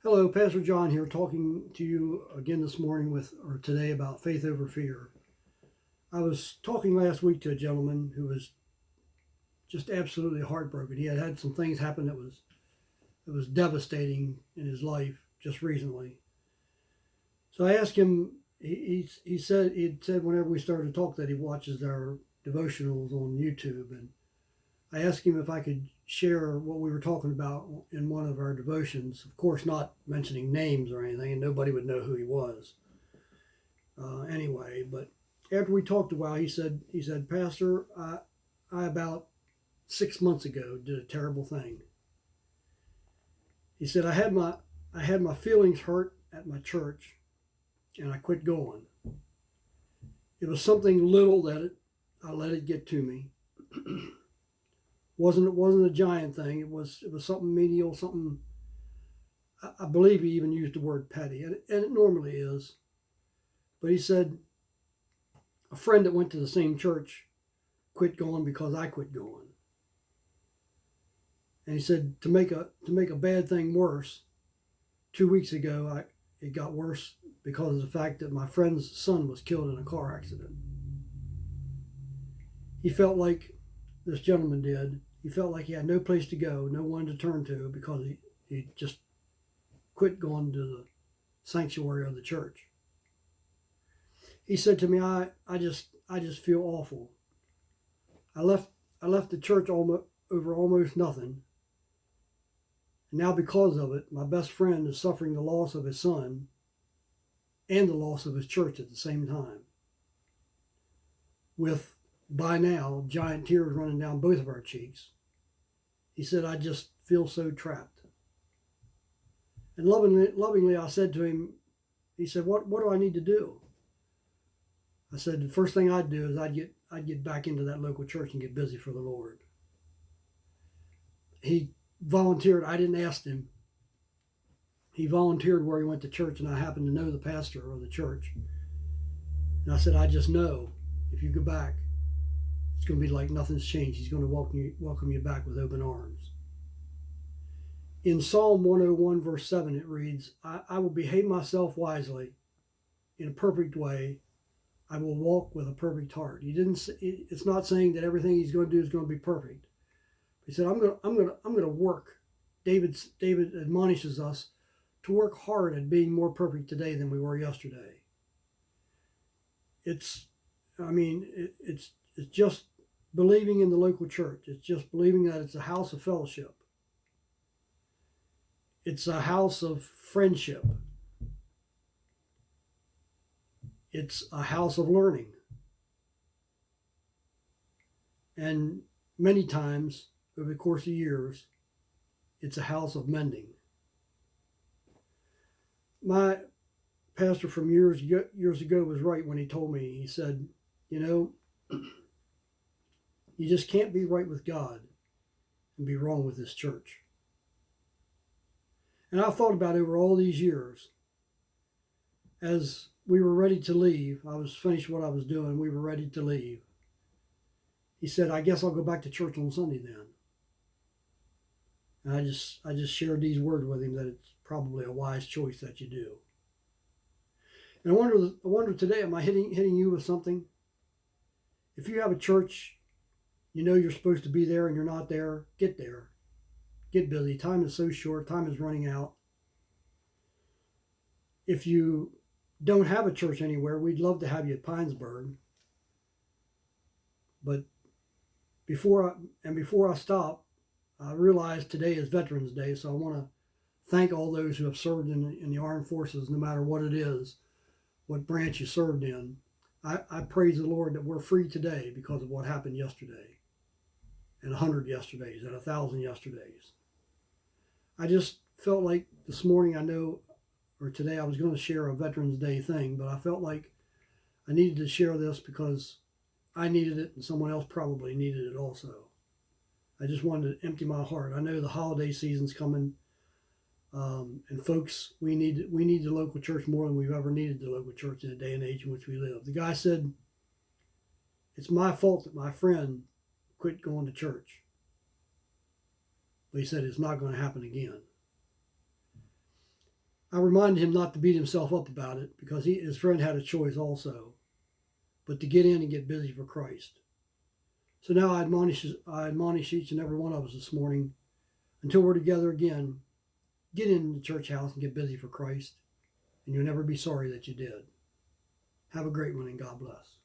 Hello, Pastor John here, talking to you again this morning today about faith over fear. I was talking last week to a gentleman who was just absolutely heartbroken. He had had some things happen that was devastating in his life just recently. So I asked him. He said whenever we started to talk that he watches our devotionals on YouTube, and I asked him if I could share what we were talking about in one of our devotions. Of course, not mentioning names or anything, and nobody would know who he was. Anyway, but after we talked a while, he said, Pastor, I about 6 months ago did a terrible thing. He said, I had my feelings hurt at my church, and I quit going. It was something little I let it get to me. It wasn't a giant thing. It was something menial, something. I believe he even used the word petty, and it normally is. But he said a friend that went to the same church quit going because I quit going. And he said to make a bad thing worse, 2 weeks ago it got worse because of the fact that my friend's son was killed in a car accident. He felt like this gentleman did. He felt like he had no place to go, no one to turn to, because he just quit going to the sanctuary of the church. He said to me, I just feel awful. I left the church over almost nothing. And now because of it, my best friend is suffering the loss of his son and the loss of his church at the same time, with, by now, giant tears running down both of our cheeks. He said, I just feel so trapped. And lovingly I said to him, he said, what do I need to do? I said, the first thing I'd do is I'd get back into that local church and get busy for the Lord. He volunteered. I didn't ask him. He volunteered where he went to church, and I happened to know the pastor of the church. And I said, I just know if you go back, it's going to be like nothing's changed. He's going to welcome you back with open arms. In Psalm 101, verse 7, it reads, I will behave myself wisely in a perfect way. I will walk with a perfect heart. It's not saying that everything he's going to do is going to be perfect. He said, I'm going to work. David admonishes us to work hard at being more perfect today than we were yesterday. It's just believing in the local church. It's just believing that it's a house of fellowship. It's a house of friendship. It's a house of learning. And many times over the course of years, it's a house of mending. My pastor from years ago was right when he told me, he said, you just can't be right with God and be wrong with this church. And I've thought about it over all these years. As we were ready to leave, I was finished what I was doing, we were ready to leave. He said, I guess I'll go back to church on Sunday then. And I just shared these words with him, that it's probably a wise choice that you do. And I wonder today, am I hitting you with something? If you have a church, you're supposed to be there and you're not there, get there. Get busy. Time is so short. Time is running out. If you don't have a church anywhere, we'd love to have you at Pinesburg. But before I stop, I realize today is Veterans Day, so I want to thank all those who have served in the armed forces, no matter what it is, what branch you served in. I praise the Lord that we're free today because of what happened yesterday, and 100 yesterdays, and 1,000 yesterdays. I just felt like this morning, today I was going to share a Veterans Day thing, but I felt like I needed to share this because I needed it and someone else probably needed it also. I just wanted to empty my heart. I know the holiday season's coming, and folks, we need the local church more than we've ever needed the local church in the day and age in which we live. The guy said, it's my fault that my friend quit going to church. But he said it's not going to happen again. I reminded him not to beat himself up about it because his friend had a choice also, but to get in and get busy for Christ. So now I admonish each and every one of us this morning, until we're together again, get in the church house and get busy for Christ, and you'll never be sorry that you did. Have a great one, and God bless.